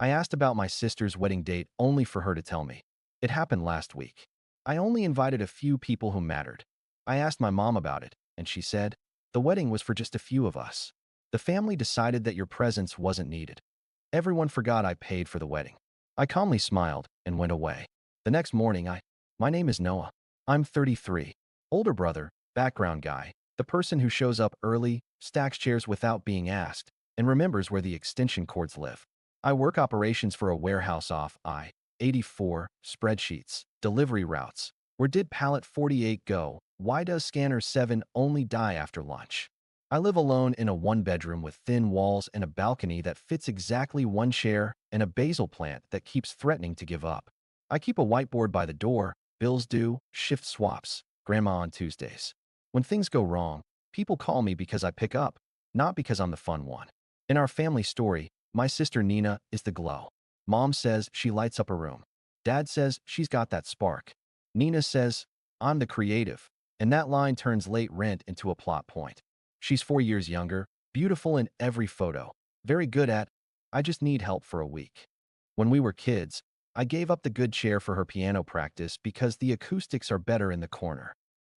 I asked about my sister's wedding date only for her to tell me. It happened last week. I only invited a few people who mattered. I asked my mom about it, and she said, the wedding was for just a few of us. The family decided that your presence wasn't needed. Everyone forgot I paid for the wedding. I calmly smiled and went away. The next morning, my name is Noah. I'm 33. Older brother, background guy, the person who shows up early, stacks chairs without being asked, and remembers where the extension cords live. I work operations for a warehouse off I-84, spreadsheets, delivery routes. Where did pallet 48 go? Why does scanner 7 only die after lunch? I live alone in a one-bedroom with thin walls and a balcony that fits exactly one chair and a basil plant that keeps threatening to give up. I keep a whiteboard by the door, bills due, shift swaps, grandma on Tuesdays. When things go wrong, people call me because I pick up, not because I'm the fun one. In our family story, my sister Nina is the glow. Mom says she lights up a room. Dad says she's got that spark. Nina says, I'm the creative, and that line turns late rent into a plot point. She's 4 years younger, beautiful in every photo, very good at, I just need help for a week. When we were kids, I gave up the good chair for her piano practice because the acoustics are better in the corner.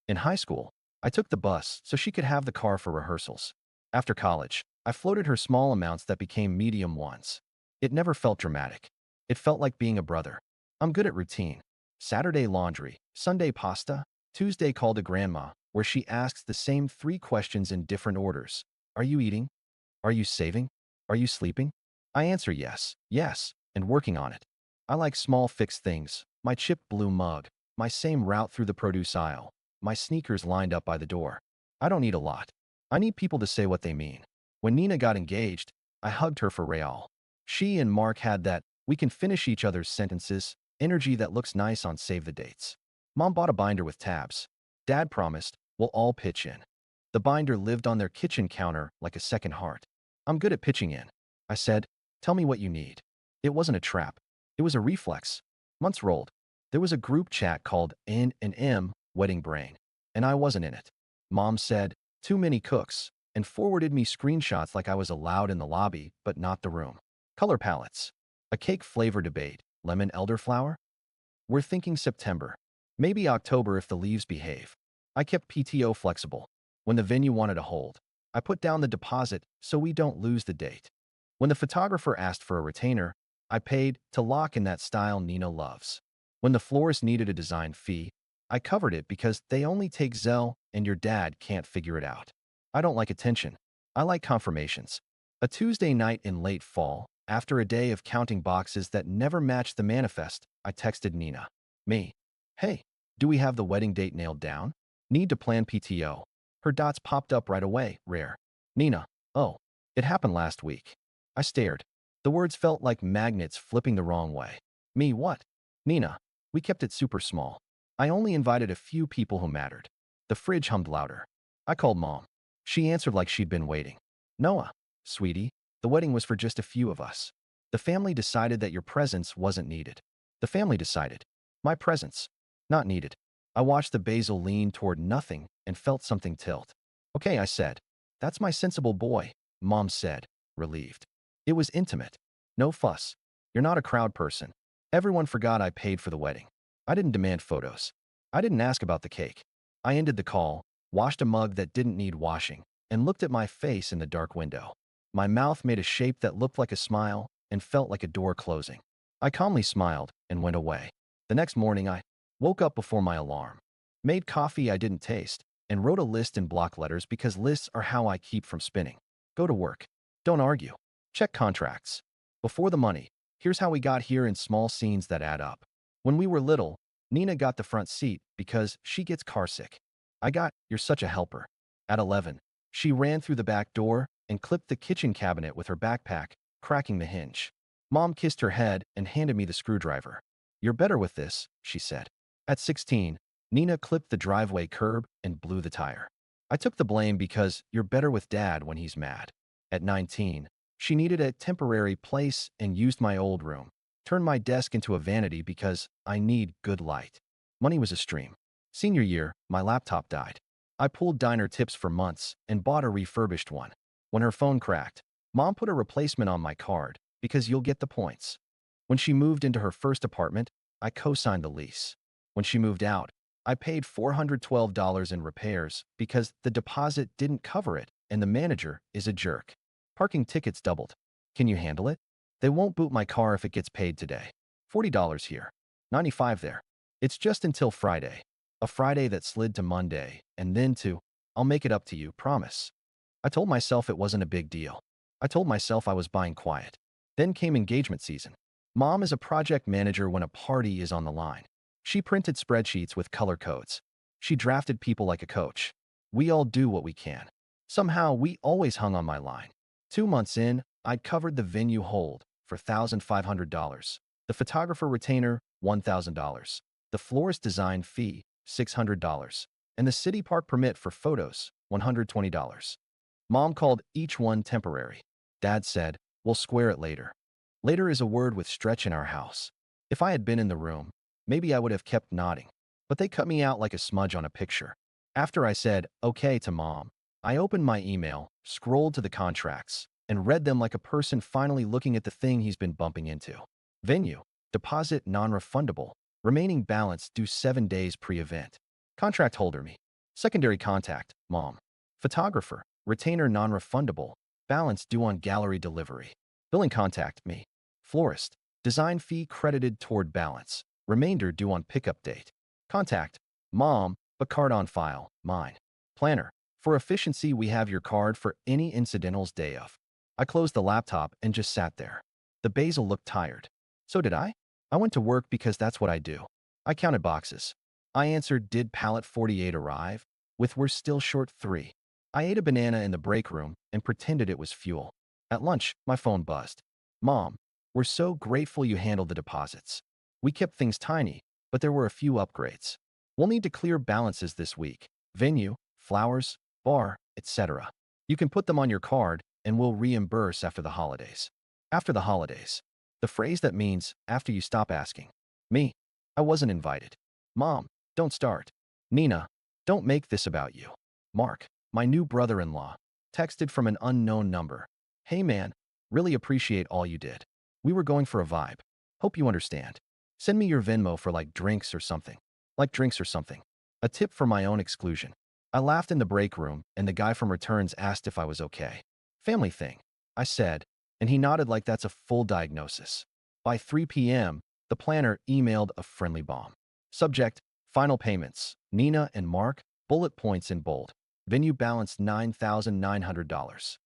In high school, I took the bus so she could have the car for rehearsals. After college, I floated her small amounts that became medium ones. It never felt dramatic. It felt like being a brother. I'm good at routine. Saturday laundry, Sunday pasta, Tuesday call to grandma, where she asks the same 3 questions in different orders. Are you eating? Are you saving? Are you sleeping? I answer yes, yes, and working on it. I like small fixed things, my chipped blue mug, my same route through the produce aisle, my sneakers lined up by the door. I don't need a lot. I need people to say what they mean. When Nina got engaged, I hugged her for real. She and Mark had that, we can finish each other's sentences, energy that looks nice on save the dates. Mom bought a binder with tabs. Dad promised, we'll all pitch in. The binder lived on their kitchen counter like a second heart. I'm good at pitching in. I said, tell me what you need. It wasn't a trap. It was a reflex. Months rolled. There was a group chat called N&M Wedding Brain, and I wasn't in it. Mom said, too many cooks, and forwarded me screenshots like I was allowed in the lobby, but not the room. Color palettes. A cake flavor debate. Lemon elderflower? We're thinking September. Maybe October if the leaves behave. I kept PTO flexible. When the venue wanted a hold, I put down the deposit so we don't lose the date. When the photographer asked for a retainer, I paid to lock in that style Nina loves. When the florist needed a design fee, I covered it because they only take Zelle and your dad can't figure it out. I don't like attention. I like confirmations. A Tuesday night in late fall, after a day of counting boxes that never matched the manifest, I texted Nina. Me. Hey, do we have the wedding date nailed down? Need to plan PTO. Her dots popped up right away, rare. Nina. Oh, it happened last week. I stared. The words felt like magnets flipping the wrong way. Me what? Nina. We kept it super small. I only invited a few people who mattered. The fridge hummed louder. I called Mom. She answered like she'd been waiting. Noah. Sweetie, the wedding was for just a few of us. The family decided that your presence wasn't needed. The family decided. My presence. Not needed. I watched the basil lean toward nothing and felt something tilt. Okay, I said. That's my sensible boy, Mom said, relieved. It was intimate. No fuss. You're not a crowd person. Everyone forgot I paid for the wedding. I didn't demand photos. I didn't ask about the cake. I ended the call, washed a mug that didn't need washing, and looked at my face in the dark window. My mouth made a shape that looked like a smile and felt like a door closing. I calmly smiled and went away. The next morning, I woke up before my alarm, made coffee I didn't taste, and wrote a list in block letters because lists are how I keep from spinning. Go to work. Don't argue. Check contracts. Before the money, here's how we got here in small scenes that add up. When we were little, Nina got the front seat because she gets carsick. I got, you're such a helper. At 11, she ran through the back door and clipped the kitchen cabinet with her backpack, cracking the hinge. Mom kissed her head and handed me the screwdriver. You're better with this, she said. At 16, Nina clipped the driveway curb and blew the tire. I took the blame because you're better with Dad when he's mad. At 19, she needed a temporary place and used my old room. Turned my desk into a vanity because I need good light. Money was a stream. Senior year, my laptop died. I pulled diner tips for months and bought a refurbished one. When her phone cracked, Mom put a replacement on my card because you'll get the points. When she moved into her first apartment, I co-signed the lease. When she moved out, I paid $412 in repairs because the deposit didn't cover it and the manager is a jerk. Parking tickets doubled. Can you handle it? They won't boot my car if it gets paid today. $40 here, $95 there. It's just until Friday. A Friday that slid to Monday, and then to, I'll make it up to you, promise. I told myself it wasn't a big deal. I told myself I was buying quiet. Then came engagement season. Mom is a project manager when a party is on the line. She printed spreadsheets with color codes. She drafted people like a coach. We all do what we can. Somehow, we always hung on my line. 2 months in, I'd covered the venue hold for $1,500, the photographer retainer, $1,000, the florist design fee, $600, and the city park permit for photos, $120. Mom called each one temporary. Dad said, we'll square it later. Later is a word with stretch in our house. If I had been in the room, maybe I would have kept nodding, but they cut me out like a smudge on a picture. After I said, okay to Mom, I opened my email, scrolled to the contracts, and read them like a person finally looking at the thing he's been bumping into. Venue, deposit non-refundable, remaining balance due 7 days pre-event. Contract holder me. Secondary contact, Mom. Photographer, retainer non-refundable, balance due on gallery delivery. Billing contact, me. Florist, design fee credited toward balance, remainder due on pickup date. Contact, Mom, but card on file, mine. Planner, for efficiency we have your card for any incidentals day of. I closed the laptop and just sat there. The basil looked tired. So did I? I went to work because that's what I do. I counted boxes. I answered, did pallet 48 arrive? With we're still short 3. I ate a banana in the break room and pretended it was fuel. At lunch, my phone buzzed. Mom, we're so grateful you handled the deposits. We kept things tiny, but there were a few upgrades. We'll need to clear balances this week. Venue, flowers, bar, etc. You can put them on your card and we'll reimburse after the holidays. After the holidays. The phrase that means after you stop asking. Me, I wasn't invited. Mom, don't start. Nina, don't make this about you. Mark, my new brother-in-law, texted from an unknown number. Hey man, really appreciate all you did. We were going for a vibe. Hope you understand. Send me your Venmo for like drinks or something. Like drinks or something. A tip for my own exclusion. I laughed in the break room and the guy from returns asked if I was okay. Family thing, I said, and he nodded like that's a full diagnosis. By 3 p.m., the planner emailed a friendly bomb. Subject, final payments, Nina and Mark, bullet points in bold. Venue balance $9,900.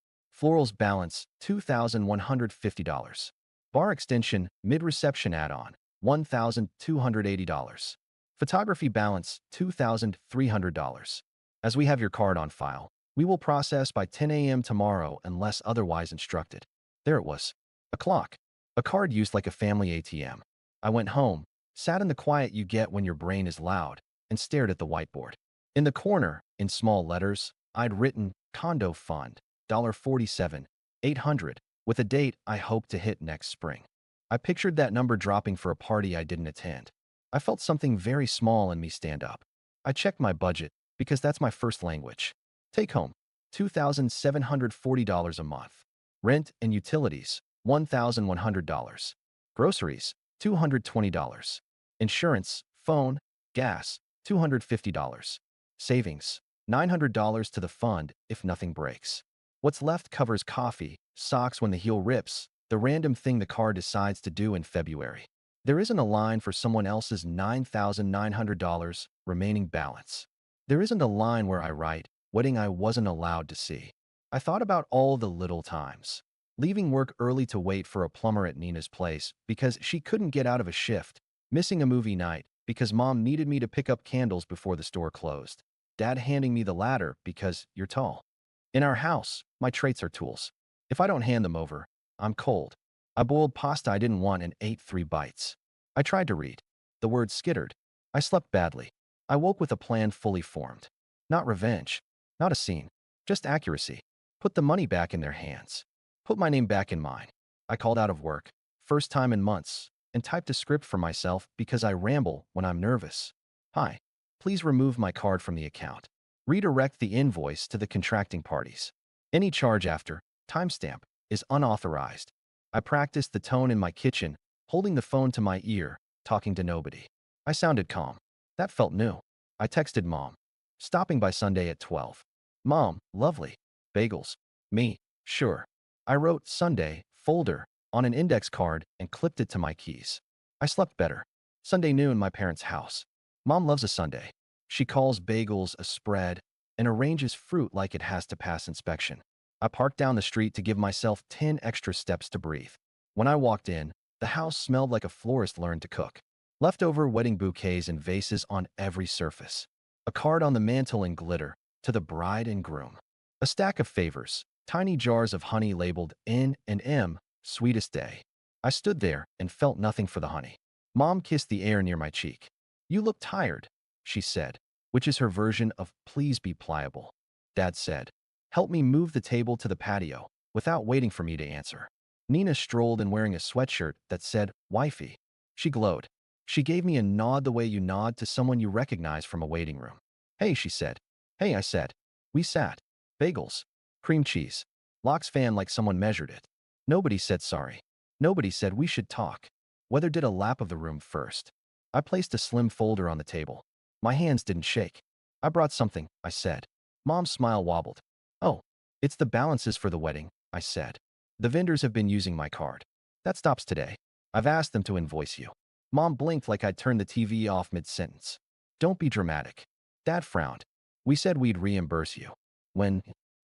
Florals balance $2,150. Bar extension, mid-reception add-on, $1,280. Photography balance, $2,300. As we have your card on file, we will process by 10 a.m. tomorrow unless otherwise instructed. There it was. A clock. A card used like a family ATM. I went home, sat in the quiet you get when your brain is loud, and stared at the whiteboard. In the corner, in small letters, I'd written, Condo Fund, $47, $800, with a date I hope to hit next spring. I pictured that number dropping for a party I didn't attend. I felt something very small in me stand up. I checked my budget, because that's my first language. Take home, $2,740 a month. Rent and utilities, $1,100. Groceries, $220. Insurance, phone, gas, $250. Savings, $900 to the fund if nothing breaks. What's left covers coffee, socks when the heel rips, the random thing the car decides to do in February. There isn't a line for someone else's $9,900 remaining balance. There isn't a line where I write, wedding I wasn't allowed to see. I thought about all the little times. Leaving work early to wait for a plumber at Nina's place because she couldn't get out of a shift. Missing a movie night because Mom needed me to pick up candles before the store closed. Dad handing me the ladder because you're tall. In our house, my traits are tools. If I don't hand them over, I'm cold. I boiled pasta I didn't want and ate 3 bites. I tried to read. The word skittered. I slept badly. I woke with a plan fully formed. Not revenge. Not a scene. Just accuracy. Put the money back in their hands. Put my name back in mine. I called out of work, first time in months, and typed a script for myself because I ramble when I'm nervous. Hi. Please remove my card from the account. Redirect the invoice to the contracting parties. Any charge after, timestamp, is unauthorized. I practiced the tone in my kitchen, holding the phone to my ear, talking to nobody. I sounded calm. That felt new. I texted Mom. Stopping by Sunday at 12. Mom, lovely. Bagels. Me, sure. I wrote Sunday, folder, on an index card and clipped it to my keys. I slept better. Sunday noon, my parents' house. Mom loves a Sunday. She calls bagels a spread and arranges fruit like it has to pass inspection. I parked down the street to give myself 10 extra steps to breathe. When I walked in, the house smelled like a florist learned to cook. Leftover wedding bouquets and vases on every surface. A card on the mantel in glitter, to the bride and groom. A stack of favors, tiny jars of honey labeled N and M, sweetest day. I stood there and felt nothing for the honey. Mom kissed the air near my cheek. You look tired, she said, which is her version of please be pliable. Dad said, help me move the table to the patio, without waiting for me to answer. Nina strolled in wearing a sweatshirt that said, wifey. She glowed. She gave me a nod the way you nod to someone you recognize from a waiting room. Hey, she said. Hey, I said. We sat. Bagels. Cream cheese. Lox fan like someone measured it. Nobody said sorry. Nobody said we should talk. Weather did a lap of the room first. I placed a slim folder on the table. My hands didn't shake. I brought something, I said. Mom's smile wobbled. Oh, it's the balances for the wedding, I said. The vendors have been using my card. That stops today. I've asked them to invoice you. Mom blinked like I'd turned the TV off mid-sentence. Don't be dramatic. Dad frowned. We said we'd reimburse you. When?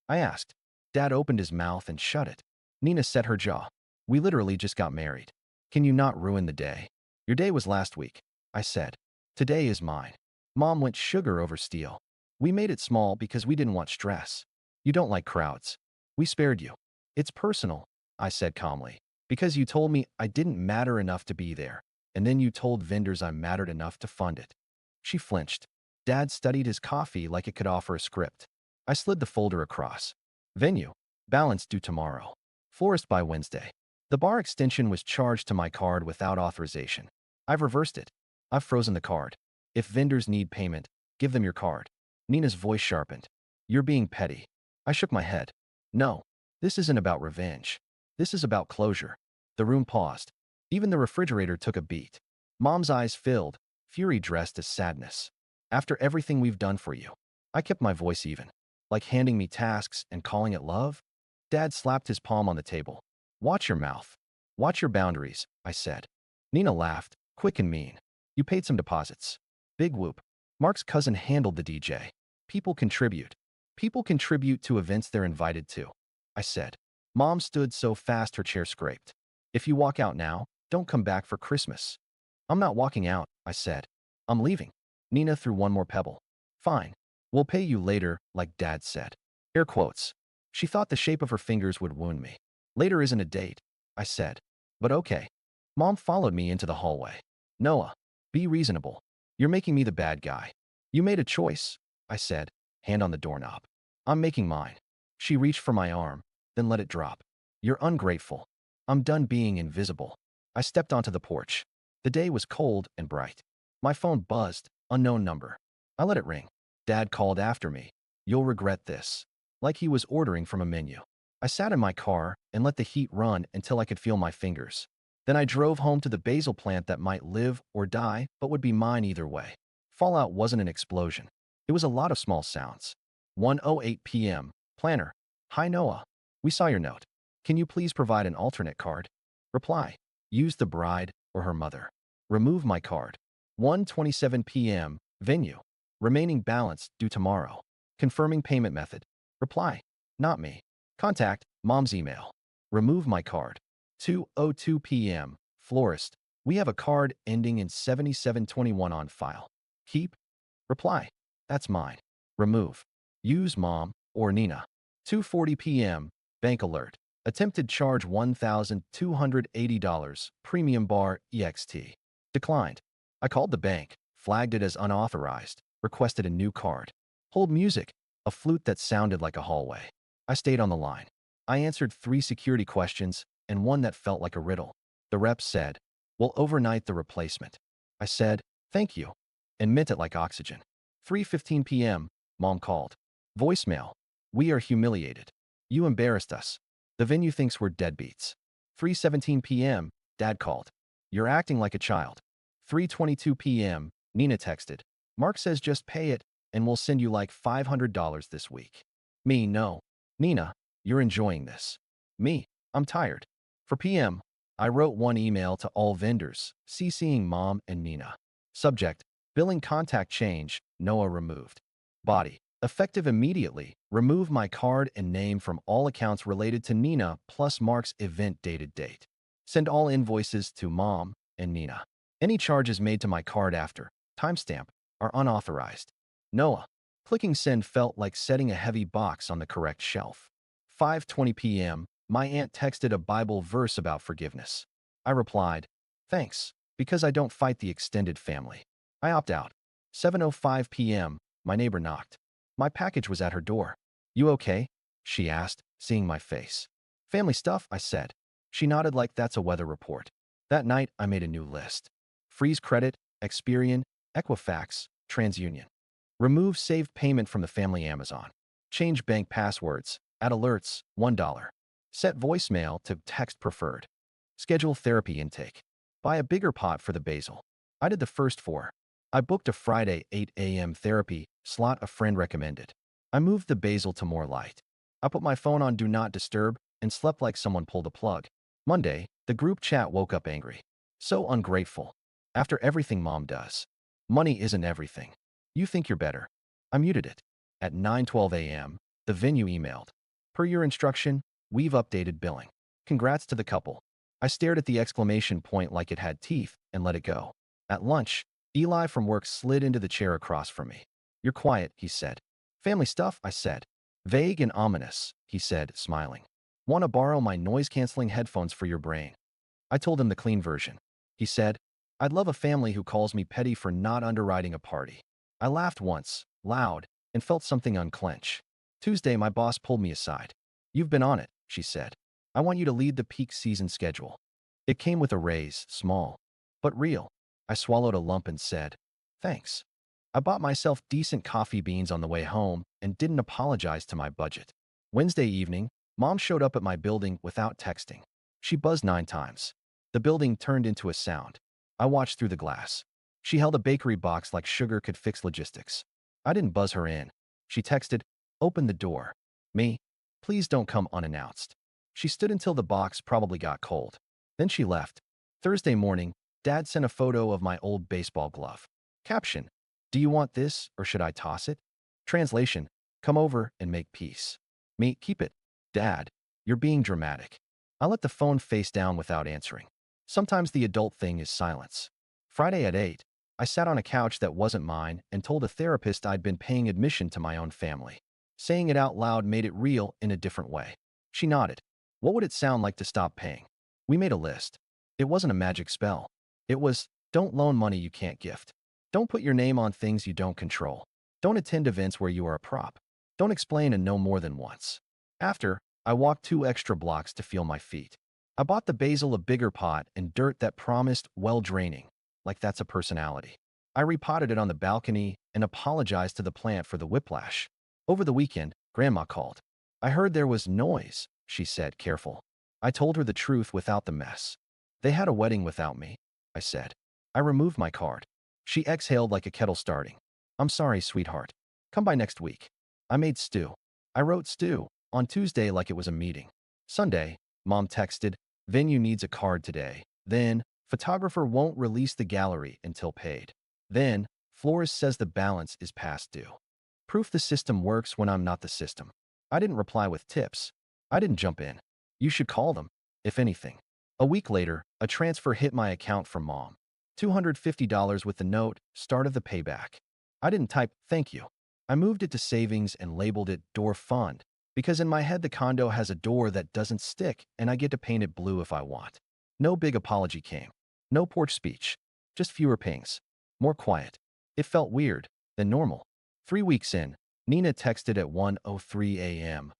I asked. Dad opened his mouth and shut it. Nina set her jaw. We literally just got married. Can you not ruin the day? Your day was last week, I said. Today is mine. Mom went sugar over steel. We made it small because we didn't want stress. You don't like crowds. We spared you. It's personal, I said calmly, because you told me I didn't matter enough to be there, and then you told vendors I mattered enough to fund it. She flinched. Dad studied his coffee like it could offer a script. I slid the folder across. Venue. Balance due tomorrow. Florist by Wednesday. The bar extension was charged to my card without authorization. I've reversed it. I've frozen the card. If vendors need payment, give them your card. Nina's voice sharpened. You're being petty. I shook my head. No, this isn't about revenge. This is about closure. The room paused. Even the refrigerator took a beat. Mom's eyes filled, fury dressed as sadness. After everything we've done for you. I kept my voice even. Like handing me tasks and calling it love? Dad slapped his palm on the table. Watch your mouth. Watch your boundaries, I said. Nina laughed, quick and mean. You paid some deposits. Big whoop. Mark's cousin handled the DJ. People contribute. People contribute to events they're invited to, I said. Mom stood so fast her chair scraped. If you walk out now, don't come back for Christmas. I'm not walking out, I said. I'm leaving. Nina threw one more pebble. Fine. We'll pay you later, like Dad said. Air quotes. She thought the shape of her fingers would wound me. Later isn't a date, I said. But okay. Mom followed me into the hallway. Noah, be reasonable. You're making me the bad guy. You made a choice, I said, hand on the doorknob. I'm making mine. She reached for my arm, then let it drop. You're ungrateful. I'm done being invisible. I stepped onto the porch. The day was cold and bright. My phone buzzed, unknown number. I let it ring. Dad called after me. You'll regret this. Like he was ordering from a menu. I sat in my car and let the heat run until I could feel my fingers. Then I drove home to the basil plant that might live or die, but would be mine either way. Fallout wasn't an explosion. It was a lot of small sounds. 1:08 p.m. Planner. Hi Noah. We saw your note. Can you please provide an alternate card? Reply. Use the bride or her mother. Remove my card. 1:27 p.m. Venue. Remaining balance due tomorrow. Confirming payment method. Reply. Not me. Contact. Mom's email. Remove my card. 2:02 p.m. Florist. We have a card ending in 7721 on file. Keep. Reply. That's mine. Remove. Use Mom or Nina. 2:40 p.m. Bank alert. Attempted charge $1,280. Premium bar EXT. Declined. I called the bank, flagged it as unauthorized, requested a new card. Hold music. A flute that sounded like a hallway. I stayed on the line. I answered 3 security questions and one that felt like a riddle. The rep said, we'll overnight the replacement. I said, thank you, and meant it like oxygen. 3:15 p.m. Mom called. Voicemail. We are humiliated. You embarrassed us. The venue thinks we're deadbeats. 3:17 p.m., Dad called. You're acting like a child. 3:22 p.m., Nina texted. Mark says just pay it and we'll send you like $500 this week. Me, no. Nina, you're enjoying this. Me, I'm tired. For PM, I wrote one email to all vendors, CCing Mom and Nina. Subject, billing contact change, Noah removed. Body, effective immediately, remove my card and name from all accounts related to Nina plus Mark's event dated date. Send all invoices to Mom and Nina. Any charges made to my card after timestamp are unauthorized. Noah. Clicking send felt like setting a heavy box on the correct shelf. 5:20 p.m., my aunt texted a Bible verse about forgiveness. I replied, thanks, because I don't fight the extended family. I opt out. 7:05 p.m., my neighbor knocked. My package was at her door. You okay? She asked, seeing my face. Family stuff, I said. She nodded like that's a weather report. That night, I made a new list. Freeze credit, Experian, Equifax, TransUnion. Remove saved payment from the family Amazon. Change bank passwords. Add alerts, $1. Set voicemail to text preferred. Schedule therapy intake. Buy a bigger pot for the basil. I did the first 4. I booked a Friday 8 a.m. therapy slot a friend recommended. I moved the basil to more light. I put my phone on Do Not Disturb and slept like someone pulled a plug. Monday, the group chat woke up angry. So ungrateful. After everything Mom does. Money isn't everything. You think you're better. I muted it. At 9:12 a.m., the venue emailed. Per your instruction, we've updated billing. Congrats to the couple. I stared at the exclamation point like it had teeth and let it go. At lunch, Eli from work slid into the chair across from me. You're quiet, he said. Family stuff, I said. Vague and ominous, he said, smiling. Want to borrow my noise-canceling headphones for your brain? I told him the clean version. He said, I'd love a family who calls me petty for not underwriting a party. I laughed once, loud, and felt something unclench. Tuesday, my boss pulled me aside. You've been on it, she said. I want you to lead the peak season schedule. It came with a raise, small, but real. I swallowed a lump and said, thanks. I bought myself decent coffee beans on the way home and didn't apologize to my budget. Wednesday evening, Mom showed up at my building without texting. She buzzed 9 times. The building turned into a sound. I watched through the glass. She held a bakery box like sugar could fix logistics. I didn't buzz her in. She texted, open the door. Me, please don't come unannounced. She stood until the box probably got cold. Then she left. Thursday morning, Dad sent a photo of my old baseball glove. Caption, do you want this or should I toss it? Translation, come over and make peace. Me, keep it. Dad, you're being dramatic. I let the phone face down without answering. Sometimes the adult thing is silence. Friday at 8, I sat on a couch that wasn't mine and told a therapist I'd been paying admission to my own family. Saying it out loud made it real in a different way. She nodded. What would it sound like to stop paying? We made a list. It wasn't a magic spell. It was, don't loan money you can't gift. Don't put your name on things you don't control. Don't attend events where you are a prop. Don't explain and know more than once. After, I walked 2 extra blocks to feel my feet. I bought the basil a bigger pot and dirt that promised well-draining, like that's a personality. I repotted it on the balcony and apologized to the plant for the whiplash. Over the weekend, Grandma called. I heard there was noise, she said, careful. I told her the truth without the mess. They had a wedding without me, I said. I removed my card. She exhaled like a kettle starting. I'm sorry, sweetheart. Come by next week. I made stew. I wrote stew on Tuesday like it was a meeting. Sunday, Mom texted, venue needs a card today. Then, photographer won't release the gallery until paid. Then, florist says the balance is past due. Proof the system works when I'm not the system. I didn't reply with tips. I didn't jump in. You should call them, if anything. A week later, a transfer hit my account from Mom. $250 with the note, start of the payback. I didn't type, thank you. I moved it to savings and labeled it door fund, because in my head the condo has a door that doesn't stick and I get to paint it blue if I want. No big apology came. No porch speech. Just fewer pings. More quiet. It felt weird, than normal. 3 weeks in, Nina texted at 1:03 a.m.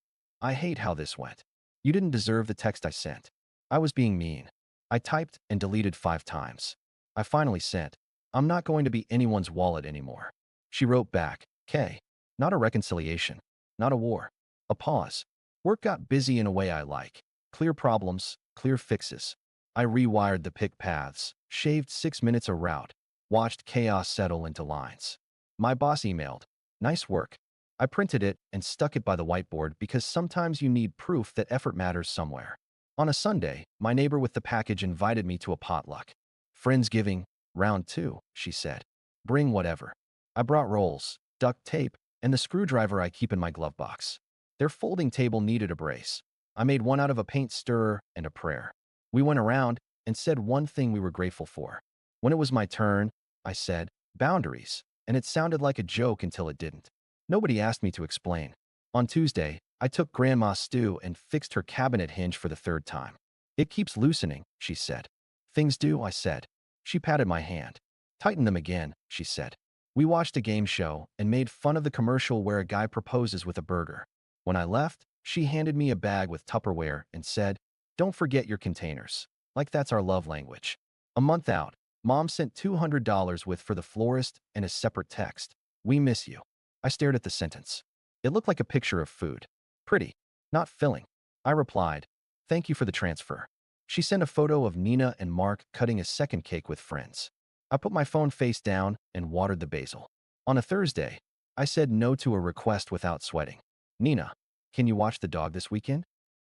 I hate how this went. You didn't deserve the text I sent. I was being mean. I typed and deleted 5 times. I finally sent, I'm not going to be anyone's wallet anymore. She wrote back, K. Not a reconciliation. Not a war. A pause. Work got busy in a way I like. Clear problems, clear fixes. I rewired the pick paths, shaved 6 minutes a route, watched chaos settle into lines. My boss emailed, "Nice work." I printed it and stuck it by the whiteboard because sometimes you need proof that effort matters somewhere. On a Sunday, my neighbor with the package invited me to a potluck. "Friendsgiving, round two," she said. "Bring whatever." I brought rolls, duct tape, and the screwdriver I keep in my glove box. Their folding table needed a brace. I made one out of a paint stirrer and a prayer. We went around and said one thing we were grateful for. When it was my turn, I said, "Boundaries," and it sounded like a joke until it didn't. Nobody asked me to explain. On Tuesday, I took Grandma's stew and fixed her cabinet hinge for the third time. "It keeps loosening," she said. "Things do," I said. She patted my hand. "Tighten them again," she said. We watched a game show and made fun of the commercial where a guy proposes with a burger. When I left, she handed me a bag with Tupperware and said, "Don't forget your containers." Like that's our love language. A month out, Mom sent $200 with for the florist and a separate text. "We miss you." I stared at the sentence. It looked like a picture of food. Pretty, not filling. I replied, "Thank you for the transfer." She sent a photo of Nina and Mark cutting a second cake with friends. I put my phone face down and watered the basil. On a Thursday, I said no to a request without sweating. "Nina, can you watch the dog this weekend?"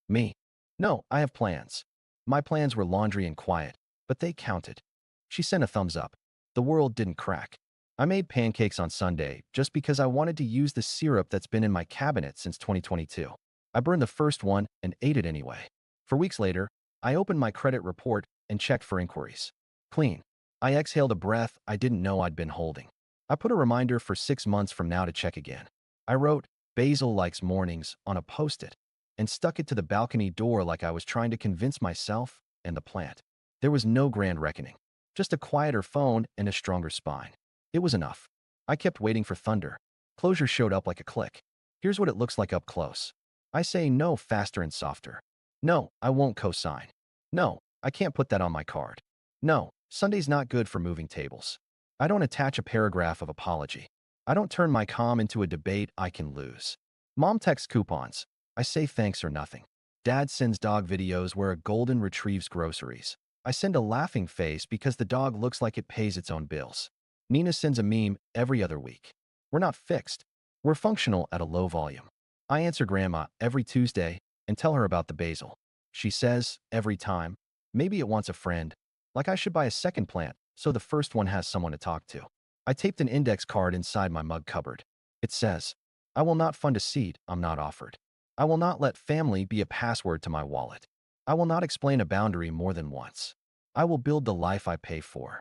Me. "No, I have plans." My plans were laundry and quiet, but they counted. She sent a thumbs up. The world didn't crack. I made pancakes on Sunday just because I wanted to use the syrup that's been in my cabinet since 2022. I burned the first one and ate it anyway. For weeks later, I opened my credit report and checked for inquiries. Clean. I exhaled a breath I didn't know I'd been holding. I put a reminder for 6 months from now to check again. I wrote, "Basil likes mornings," on a post-it and stuck it to the balcony door like I was trying to convince myself and the plant. There was no grand reckoning, just a quieter phone and a stronger spine. It was enough. I kept waiting for thunder. Closure showed up like a click. Here's what it looks like up close. I say no faster and softer. "No, I won't co-sign." "No, I can't put that on my card." "No, Sunday's not good for moving tables." I don't attach a paragraph of apology. I don't turn my calm into a debate I can lose. Mom texts coupons. I say thanks or nothing. Dad sends dog videos where a golden retrieves groceries. I send a laughing face because the dog looks like it pays its own bills. Nina sends a meme every other week. We're not fixed. We're functional at a low volume. I answer Grandma every Tuesday and tell her about the basil. She says, every time, maybe it wants a friend, like I should buy a second plant so the first one has someone to talk to. I taped an index card inside my mug cupboard. It says, "I will not fund a seat I'm not offered. I will not let family be a password to my wallet. I will not explain a boundary more than once. I will build the life I pay for."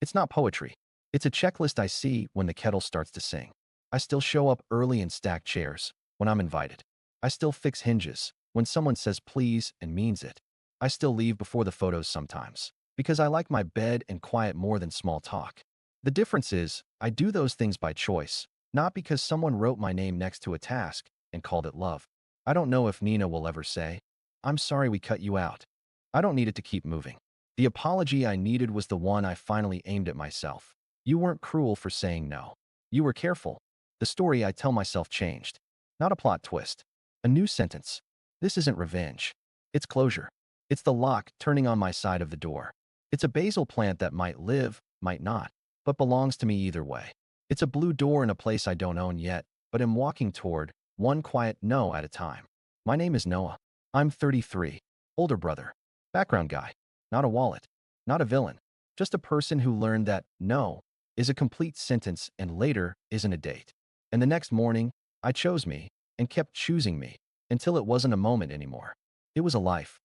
It's not poetry. It's a checklist I see when the kettle starts to sing. I still show up early and stack chairs when I'm invited. I still fix hinges when someone says please and means it. I still leave before the photos sometimes because I like my bed and quiet more than small talk. The difference is I do those things by choice, not because someone wrote my name next to a task and called it love. I don't know if Nina will ever say, "I'm sorry we cut you out." I don't need it to keep moving. The apology I needed was the one I finally aimed at myself. "You weren't cruel for saying no. You were careful." The story I tell myself changed. Not a plot twist. A new sentence. This isn't revenge. It's closure. It's the lock turning on my side of the door. It's a basil plant that might live, might not, but belongs to me either way. It's a blue door in a place I don't own yet, but am walking toward, one quiet no at a time. My name is Noah. I'm 33. Older brother. Background guy. Not a wallet. Not a villain. Just a person who learned that no is a complete sentence and later isn't a date. And the next morning, I chose me and kept choosing me until it wasn't a moment anymore. It was a life.